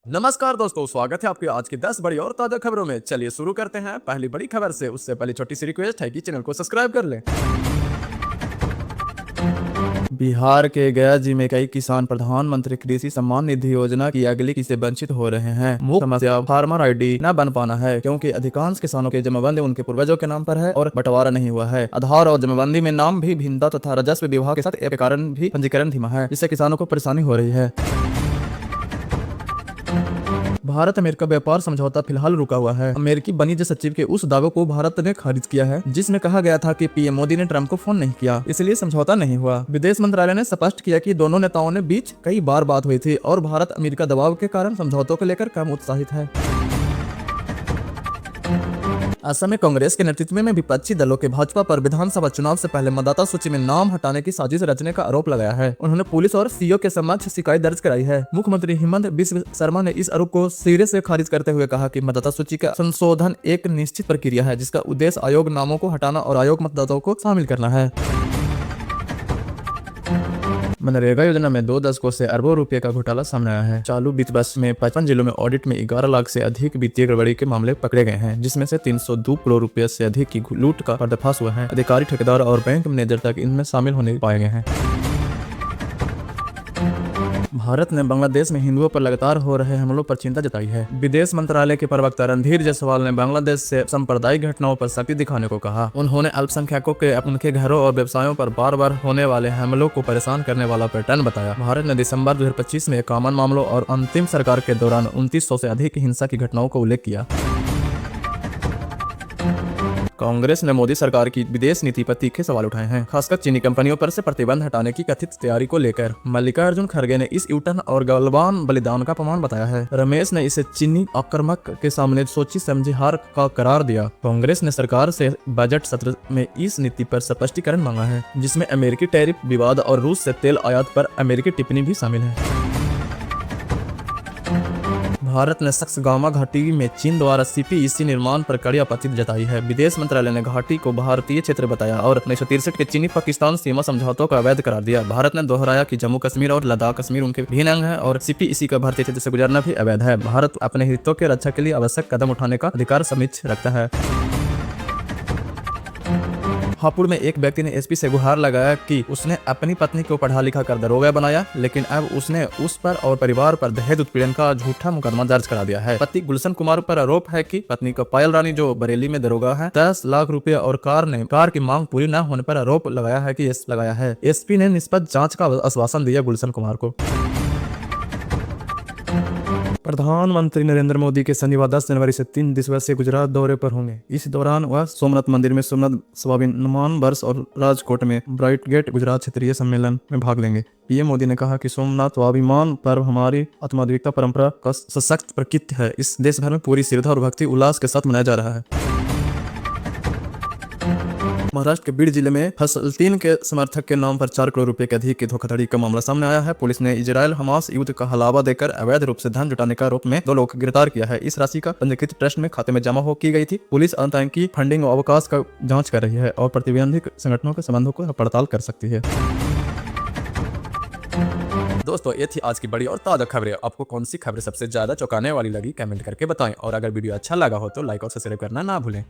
नमस्कार दोस्तों, स्वागत है आपके आज की 10 बड़ी और ताजा खबरों में। चलिए शुरू करते हैं पहली बड़ी खबर से। उससे पहले छोटी सी रिक्वेस्ट है कि चैनल को सब्सक्राइब कर लें। बिहार के गया जिले में कई किसान प्रधानमंत्री कृषि सम्मान निधि योजना की अगली किस्त से वंचित हो रहे हैं। मुख्य समस्या फार्मर आईडी न बन पाना है, क्योंकि अधिकांश किसानों के जमाबंदी उनके पूर्वजों के नाम पर है और बंटवारा नहीं हुआ है। आधार और जमाबंदी में नाम भी भिन्नता तथा राजस्व विभाग के साथ एक कारण भी पंजीकरण धीमा है, जिससे किसानों को परेशानी हो रही है। भारत अमेरिका व्यापार समझौता फिलहाल रुका हुआ है। अमेरिकी वाणिज्य सचिव के उस दावे को भारत ने खारिज किया है, जिसमें कहा गया था कि पीएम मोदी ने ट्रंप को फोन नहीं किया, इसलिए समझौता नहीं हुआ। विदेश मंत्रालय ने स्पष्ट किया कि दोनों नेताओं ने बीच कई बार बात हुई थी और भारत अमेरिका दबाव के कारण समझौतों को लेकर कम उत्साहित है। असम में कांग्रेस के नेतृत्व में विपक्षी दलों के भाजपा पर विधानसभा चुनाव से पहले मतदाता सूची में नाम हटाने की साजिश रचने का आरोप लगाया है। उन्होंने पुलिस और सीओ के समक्ष शिकायत दर्ज कराई है। मुख्यमंत्री हेमंत बिस्व शर्मा ने इस आरोप को सिरे से खारिज करते हुए कहा कि मतदाता सूची का संशोधन एक निश्चित प्रक्रिया है, जिसका उद्देश्य आयोग नामों को हटाना और आयोग मतदाताओं को शामिल करना है। मनरेगा योजना में 2 दशकों से अरबों रुपए का घोटाला सामने आया है। चालू वित्त वर्ष में 55 जिलों में ऑडिट में 11 लाख से अधिक वित्तीय गड़बड़ी के मामले पकड़े गए हैं, जिसमें से 302 करोड़ रुपए से अधिक की लूट का पर्दाफाश हुआ है। अधिकारी, ठेकेदार और बैंक मैनेजर तक इनमें शामिल होने पाए गए हैं। भारत ने बांग्लादेश में हिंदुओं पर लगातार हो रहे हमलों पर चिंता जताई है। विदेश मंत्रालय के प्रवक्ता रणधीर जायसवाल ने बांग्लादेश से सांप्रदायिक घटनाओं पर सख्ती दिखाने को कहा। उन्होंने अल्पसंख्यकों के उनके घरों और व्यवसायों पर बार बार होने वाले हमलों को परेशान करने वाला पैटर्न बताया। भारत ने दिसंबर 2025 में कामन मामलों और अंतिम सरकार के दौरान 2900 से अधिक हिंसा की घटनाओं का उल्लेख किया। कांग्रेस ने मोदी सरकार की विदेश नीति पर तीखे सवाल उठाए हैं, खासकर चीनी कंपनियों पर से प्रतिबंध हटाने की कथित तैयारी को लेकर। मल्लिकार्जुन खड़गे ने इस यूटर्न और गलवान बलिदान का अपमान बताया है। रमेश ने इसे चीनी आक्रामक के सामने सोची समझी हार का करार दिया। कांग्रेस ने सरकार से बजट सत्र में इस नीति पर स्पष्टीकरण मांगा है, जिसमें अमेरिकी टैरिफ विवाद और रूस से तेल आयात पर अमेरिकी टिप्पणी भी शामिल है। भारत ने सक्सगामा घाटी में चीन द्वारा सीपीईसी निर्माण पर कड़ी आपत्ति जताई है। विदेश मंत्रालय ने घाटी को भारतीय क्षेत्र बताया और 1963 के चीनी पाकिस्तान सीमा समझौतों को अवैध करार दिया। भारत ने दोहराया कि जम्मू कश्मीर और लद्दाख कश्मीर उनके भिन्न अंग है और सीपीईसी का भारतीय क्षेत्र से गुजरना भी अवैध है। भारत अपने हितों के रक्षा के लिए आवश्यक कदम उठाने का अधिकार समिति रखता है। हापुड़ में एक व्यक्ति ने एसपी से गुहार लगाया कि उसने अपनी पत्नी को पढ़ा लिखा कर दरोगा बनाया, लेकिन अब उसने उस पर और परिवार पर दहेज उत्पीड़न का झूठा मुकदमा दर्ज करा दिया है। पति गुलशन कुमार पर आरोप है कि पत्नी को पायल रानी, जो बरेली में दरोगा है, 10 लाख रुपए और कार की मांग पूरी न होने पर आरोप लगाया है। एसपी ने निष्पक्ष जांच का आश्वासन दिया गुलशन कुमार को। प्रधानमंत्री नरेंद्र मोदी के शनिवार 10 जनवरी से 3 दिवसीय गुजरात दौरे पर होंगे। इस दौरान वह सोमनाथ मंदिर में सोमनाथ स्वाभिमान वर्ष और राजकोट में ब्राइट गेट गुजरात क्षेत्रीय सम्मेलन में भाग लेंगे। पीएम मोदी ने कहा कि सोमनाथ स्वाभिमान पर्व हमारी आत्माधिकता परंपरा का सशक्त प्रतीक है। इस देश भर में पूरी श्रद्धा और भक्ति उल्लास के साथ मनाया जा रहा है। महाराष्ट्र के बीड जिले में फसल 3 के समर्थक के नाम पर 4 करोड़ रुपए के अधिक की धोखाधड़ी का मामला सामने आया है। पुलिस ने इजरायल हमास युद्ध का हलावा देकर अवैध रूप से धन जुटाने का आरोप में 2 लोग को गिरफ्तार किया है। इस राशि का पंजीकृत ट्रस्ट में खाते में जमा की गई थी। पुलिस आतंकी फंडिंग और अवकाश का जांच कर रही है और प्रतिबंधित संगठनों के संबंधों को पड़ताल कर सकती है। दोस्तों, ये थी आज की बड़ी और ताजा खबरें। आपको कौन सी खबरें सबसे ज्यादा चौंकाने वाली लगी, कमेंट करके बताएं। और अगर वीडियो अच्छा लगा हो तो लाइक और सब्सक्राइब करना ना भूलें।